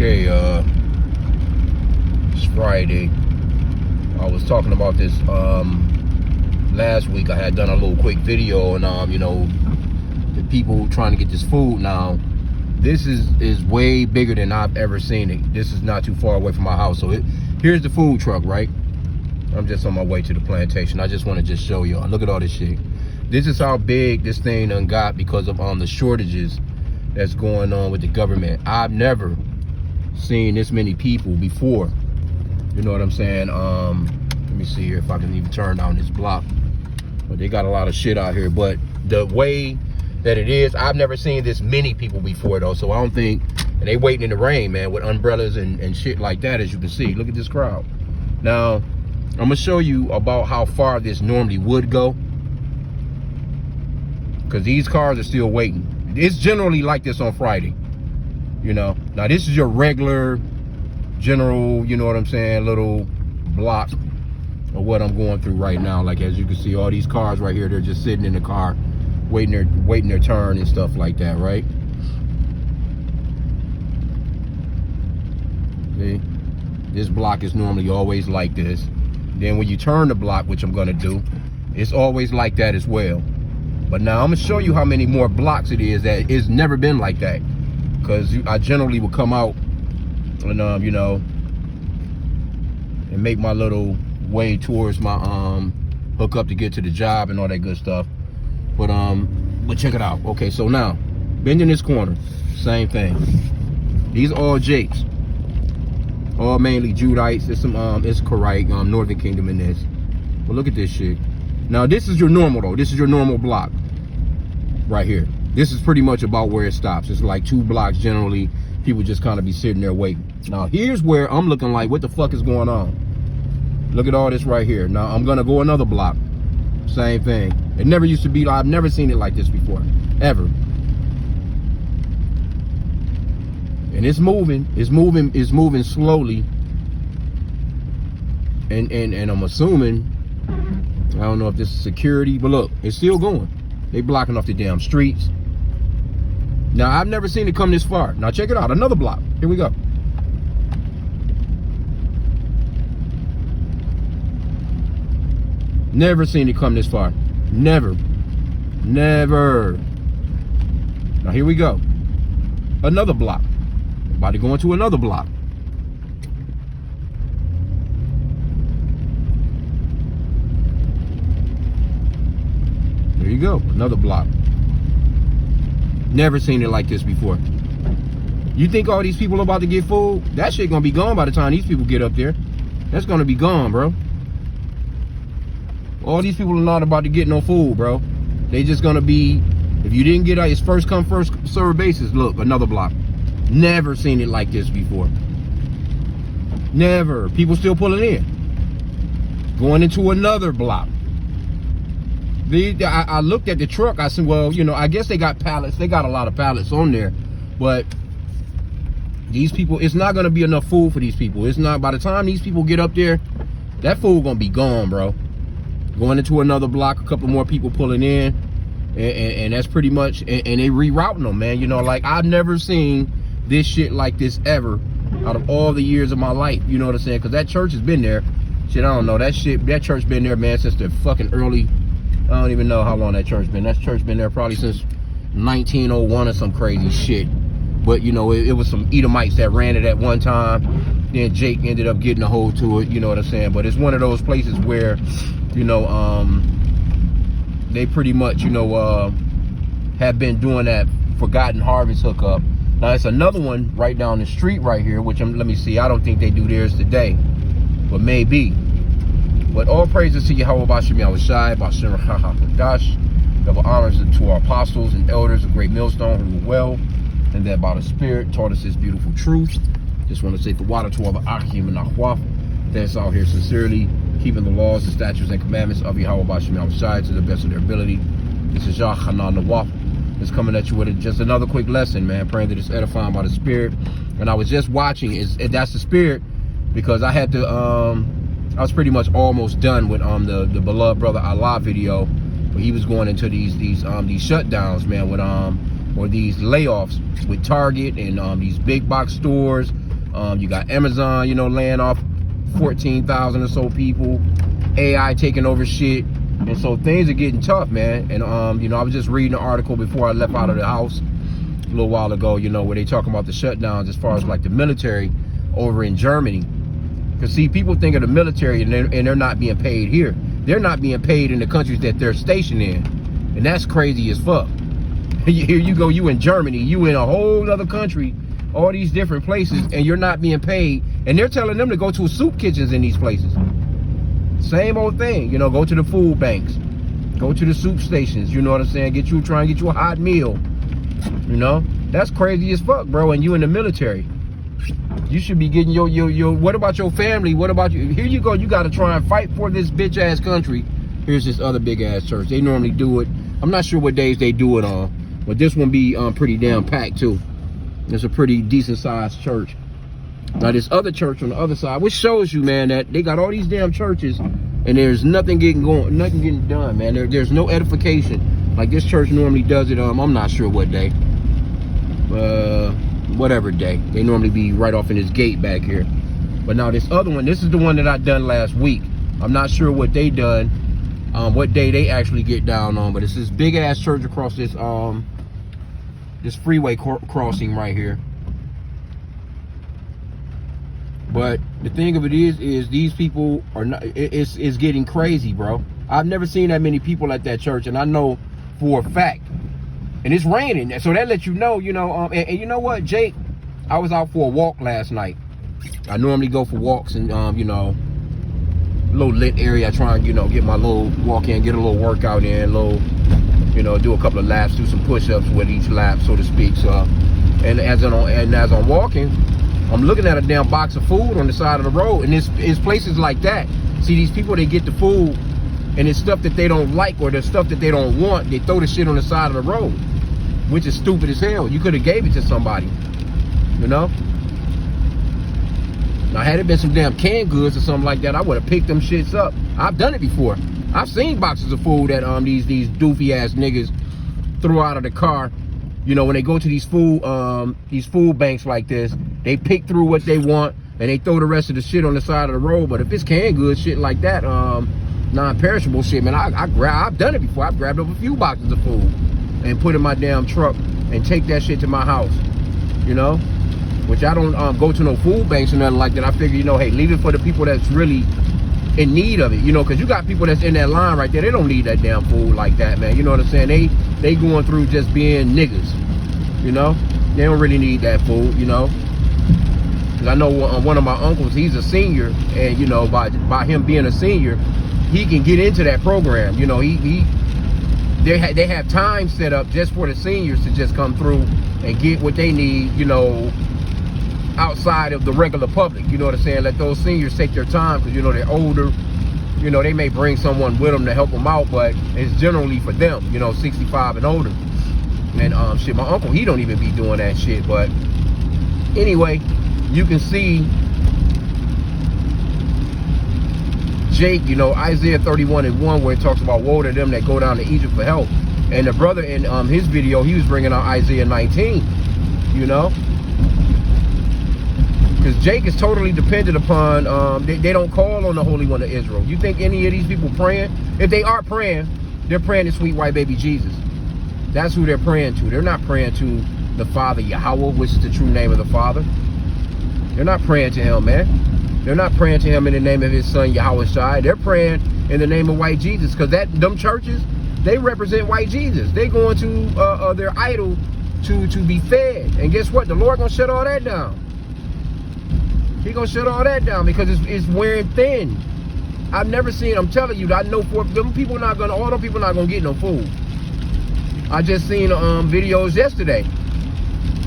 Okay, it's Friday. I was talking about this last week. I had done a little quick video on you know, the people trying to get this food. Now this is way bigger than I've ever seen it. This is not too far away from my house. So here's the food truck, right? I'm just on my way to the plantation. I just want to just show y'all. Look at all this shit. This is how big this thing done got because of the shortages that's going on with the government. I've never seen this many people before. You know what I'm saying? Let me see here if I can even turn down this block. But they got a lot of shit out here. But the way that it is, I've never seen this many people before though. So I don't think, and they waiting in the rain, man, with umbrellas and shit like that, as you can see. Look at this crowd. Now, I'm gonna show you about how far this normally would go, because these cars are still waiting. It's generally like this on Friday, you know. Now this is your regular general, you know what I'm saying, little block of what I'm going through right now. Like, as you can see, all these cars right here, they're just sitting in the car waiting their turn and stuff like that, right? See, this block is normally always like this. Then when you turn the block, which I'm gonna do, it's always like that as well. But now I'm gonna show you how many more blocks it is that it's never been like that. Because I generally would come out and you know, and make my little way towards my hook up to get to the job and all that good stuff. But check it out. Okay, so now bending this corner, same thing. These are all Jakes, all mainly Judites. There's some it's Korite, Northern Kingdom in this. But look at this shit. Now this is your normal though. This is your normal block right here. This is pretty much about where it stops. It's like 2 blocks generally. People just kind of be sitting there waiting. Now here's where I'm looking like, what the fuck is going on? Look at all this right here. Now I'm gonna go another block. Same thing. It never used to be, I've never seen it like this before, ever. And it's moving slowly. And I'm assuming, I don't know if this is security, but look, it's still going. They blocking off the damn streets. Now, I've never seen it come this far. Now, check it out. Another block. Here we go. Never seen it come this far. Never. Never. Now, here we go. Another block. About to go into another block. There you go. Another block. Never seen it like this before. You think all these people are about to get food? That shit gonna be gone by the time these people get up there. That's gonna be gone, bro. All these people are not about to get no food, bro. They just gonna be, if you didn't get out, it's first come, first serve basis. Look, another block. Never seen it like this before. Never. People still pulling in. Going into another block. I looked at the truck. I said, well, you know, I guess they got pallets. They got a lot of pallets on there. But these people, it's not going to be enough food for these people. It's not. By the time these people get up there, that food going to be gone, bro. Going into another block, a couple more people pulling in. And that's pretty much, and they rerouting them, man. You know, like, I've never seen this shit like this ever out of all the years of my life. You know what I'm saying? Because that church has been there. Shit, I don't know. That church been there, man, since the fucking early, I don't even know how long that church been. That church been there probably since 1901 or some crazy shit. But, you know, it was some Edomites that ran it at one time. Then Jake ended up getting a hold to it, you know what I'm saying? But it's one of those places where, you know, they pretty much, you know, have been doing that forgotten harvest hookup. Now, it's another one right down the street right here, which, let me see, I don't think they do theirs today. But maybe. But all praises to Yahweh Bashim Yahushai, Bashim Hadash. Double honors to our apostles and elders of Great Millstone who were well, and that by the Spirit taught us this beautiful truth. Just want to say for water to all the H.I.M and Ahwaf that's out here sincerely keeping the laws, the statutes, and commandments of Yahweh Bashim Yahushai to the best of their ability. This is Yah Hanan Nawaf. It's coming at you with just another quick lesson, man. Praying that it's edifying by the Spirit. And I was just watching, that's the Spirit, because I had to I was pretty much almost done with the beloved brother Allah video, where he was going into these shutdowns, man, with or these layoffs with Target and these big box stores, You got Amazon, you know, laying off 14,000 or so people. AI taking over shit. And so things are getting tough, man. And, you know, I was just reading an article before I left out of the house a little while ago, you know, where they talking about the shutdowns as far as like the military over in Germany. Because, see, people think of the military and they're not being paid here. They're not being paid in the countries that they're stationed in. And that's crazy as fuck. Here you go, you in Germany, you in a whole other country, all these different places, and you're not being paid. And they're telling them to go to soup kitchens in these places. Same old thing, you know, go to the food banks, go to the soup stations, you know what I'm saying? Try and get you a hot meal, you know? That's crazy as fuck, bro, and you in the military. You should be getting your what about your family? What about you? Here you go, you got to try and fight for this bitch ass country. Here's this other big ass church. They normally do it. I'm not sure what days they do it on, but this one be pretty damn packed too. It's a pretty decent sized church. Now this other church on the other side, which shows you, man, that they got all these damn churches and there's nothing getting done, man. There's no edification like this church normally does it. I'm not sure what day. Whatever day. They normally be right off in this gate back here. But now this other one, this is the one that I done last week. I'm not sure what they done, what day they actually get down on, but it's this big ass church across this this freeway crossing right here. But the thing of it is these people are not, it's getting crazy, bro. I've never seen that many people at that church, and I know for a fact. And it's raining, so that lets you know, and you know what, Jake, I was out for a walk last night. I normally go for walks in, you know, little lit area. I try and, you know, get my little walk in, get a little workout in, you know, do a couple of laps, do some push-ups with each lap, so to speak. So, and as I'm walking, I'm looking at a damn box of food on the side of the road, and it's places like that. See, these people, they get the food, and it's stuff that they don't like or the stuff that they don't want. They throw the shit on the side of the road, which is stupid as hell. You could have gave it to somebody, you know? Now, had it been some damn canned goods or something like that, I would have picked them shits up. I've done it before. I've seen boxes of food that these doofy ass niggas throw out of the car. You know, when they go to these food banks like this, they pick through what they want and they throw the rest of the shit on the side of the road. But if it's canned goods, shit like that, non-perishable shit, man, I've done it before. I've grabbed up a few boxes of food and put in my damn truck and take that shit to my house, you know? Which I don't go to no food banks or nothing like that. I figure, you know, hey, leave it for the people that's really in need of it, you know, because you got people that's in that line right there. They don't need that damn food like that, man. You know what I'm saying? They going through just being niggas, you know? They don't really need that food, you know? Because I know one of my uncles, he's a senior, and, you know, by him being a senior, he can get into that program. You know, they have time set up just for the seniors to just come through and get what they need, you know, outside of the regular public. You know what I'm saying? Let those seniors take their time, because, you know, they're older. You know, they may bring someone with them to help them out, but it's generally for them, you know, 65 and older. And shit, my uncle, he don't even be doing that shit. But anyway, you can see Jake, you know, Isaiah 31:1, where it talks about woe to them that go down to Egypt for help. And the brother in his video, he was bringing out Isaiah 19, you know, because Jake is totally dependent upon, they don't call on the Holy One of Israel. You think any of these people praying? If they are praying, they're praying to sweet white baby Jesus. That's who they're praying to. They're not praying to the Father Yahweh, which is the true name of the Father. They're not praying to him, man. They're not praying to him in the name of his son Yahweh Shai. They're praying in the name of white Jesus, because them churches, they represent white Jesus. They going to their idol to be fed. And guess what? The Lord gonna shut all that down. He gonna shut all that down, because it's wearing thin. I've never seen, I'm telling you, I know for them people not gonna, all them people not gonna get no food. I just seen videos yesterday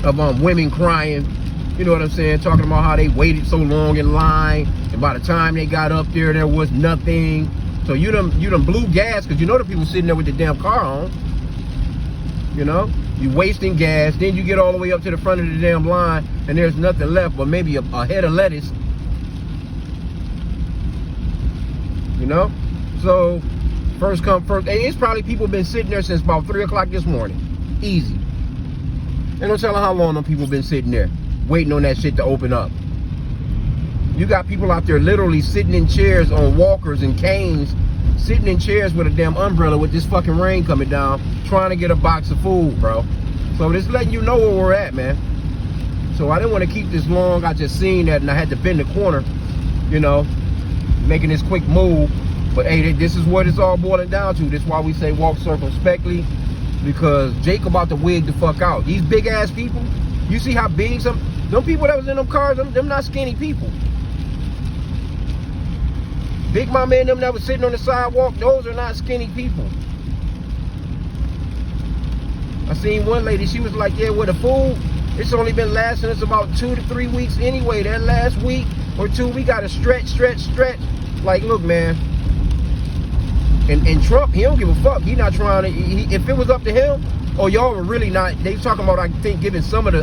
of women crying, you know what I'm saying, talking about how they waited so long in line, and by the time they got up there was nothing. So you done blew gas, because you know the people sitting there with the damn car on. You know, you wasting gas, then you get all the way up to the front of the damn line and there's nothing left but maybe a head of lettuce. You know? So first come first, it's probably people been sitting there since about 3 o'clock this morning. Easy. Ain't no telling how long them people been sitting there waiting on that shit to open up. You got people out there literally sitting in chairs on walkers and canes, sitting in chairs with a damn umbrella with this fucking rain coming down, trying to get a box of food, bro. So just letting you know where we're at, man. So I didn't want to keep this long. I just seen that and I had to bend the corner, you know, making this quick move. But hey, this is what it's all boiling down to. This is why we say walk circumspectly, because Jake about to wig the fuck out. These big ass people, you see how big them people that was in them cars, them not skinny people. Big Mama and them that was sitting on the sidewalk, those are not skinny people. I seen one lady, she was like, yeah, with the food, it's only been lasting us about 2 to 3 weeks anyway. That last week or two, we got to stretch. Like, look, man. And Trump, he don't give a fuck. He not trying to, if it was up to him, oh, y'all were really not, they talking about, I think, giving some of the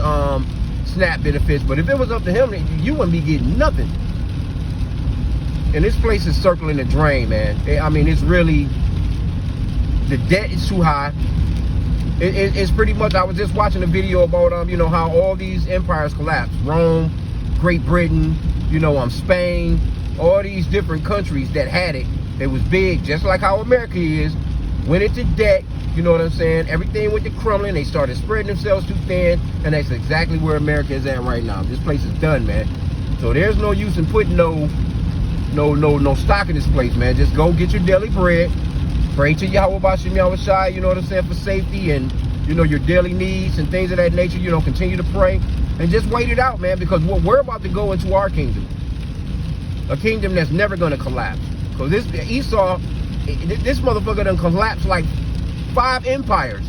SNAP benefits, but if it was up to him, you wouldn't be getting nothing. And this place is circling the drain, man. I mean, it's really, the debt is too high. It's pretty much, I was just watching a video about, you know, how all these empires collapsed. Rome, Great Britain, you know, Spain, all these different countries that had it. It was big, just like how America is. Went into debt, you know what I'm saying? Everything went to crumbling. They started spreading themselves too thin, and that's exactly where America is at right now. This place is done, man. So there's no use in putting no stock in this place, man. Just go get your daily bread. Pray to Yahweh Bashim Yahweh Shai, you know what I'm saying, for safety and, you know, your daily needs and things of that nature. You know, continue to pray and just wait it out, man, because we're about to go into our kingdom. A kingdom that's never going to collapse. Because this Esau, this motherfucker done collapsed like 5 empires.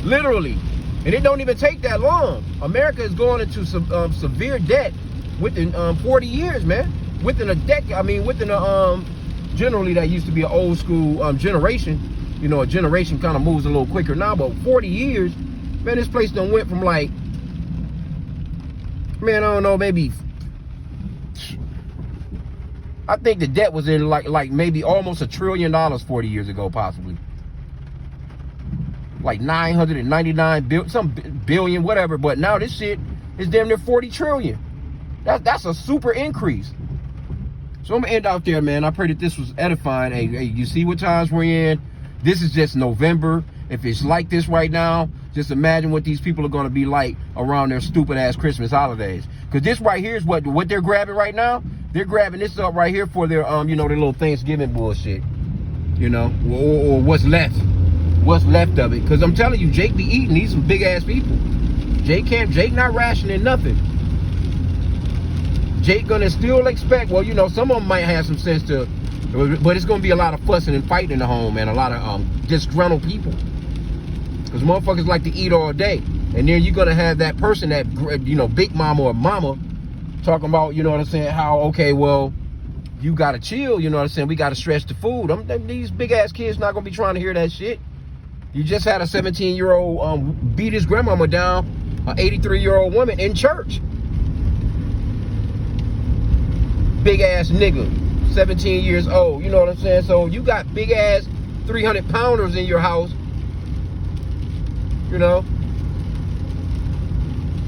Literally. And it don't even take that long. America is going into some severe debt within 40 years, man. Within a decade, I mean, within a, generally that used to be an old school generation. You know, a generation kind of moves a little quicker now, but 40 years, man, this place done went from like, man, I don't know, maybe, I think the debt was in like maybe almost $1 trillion 40 years ago, possibly. Like 999 some billion, whatever. But now this shit is damn near 40 trillion. That's a super increase. So I'm gonna end out there, man. I pray that this was edifying. Hey, you see what times we're in. This is just November. If it's like this right now, just imagine what these people are gonna be like around their stupid ass Christmas holidays. Because this right here is what they're grabbing right now. They're grabbing this up right here for their you know, their little Thanksgiving bullshit. You know, or what's left of it. Because I'm telling you, Jake be eating. He's some big ass people. Jake not rationing nothing. Jake gonna still expect, well, you know, some of them might have some sense to, but it's gonna be a lot of fussing and fighting in the home, man. A lot of disgruntled people. Because motherfuckers like to eat all day. And then you're gonna have that person that, you know, big mama or mama talking about, you know what I'm saying, how, okay, well, you gotta chill, you know what I'm saying, we gotta stretch the food. These big ass kids not gonna be trying to hear that shit. You just had a 17-year-old beat his grandmama down, an 83-year-old woman in church. Big ass nigga, 17 years old, you know what I'm saying? So you got big ass 300-pounders in your house, you know,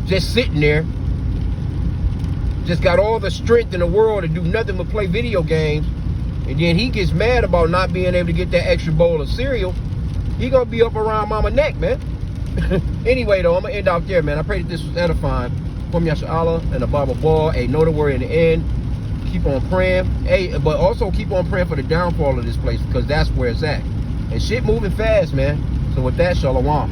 just sitting there. Just got all the strength in the world to do nothing but play video games. And then he gets mad about not being able to get that extra bowl of cereal. He gonna be up around mama neck, man. Anyway, though, I'm gonna end out there, man. I pray that this was edifying. From Yasha Allah and the Bible Ball. Hey, know the word in the end. Keep on praying. Hey, but also keep on praying for the downfall of this place, because that's where it's at. And shit moving fast, man. So with that, shalom.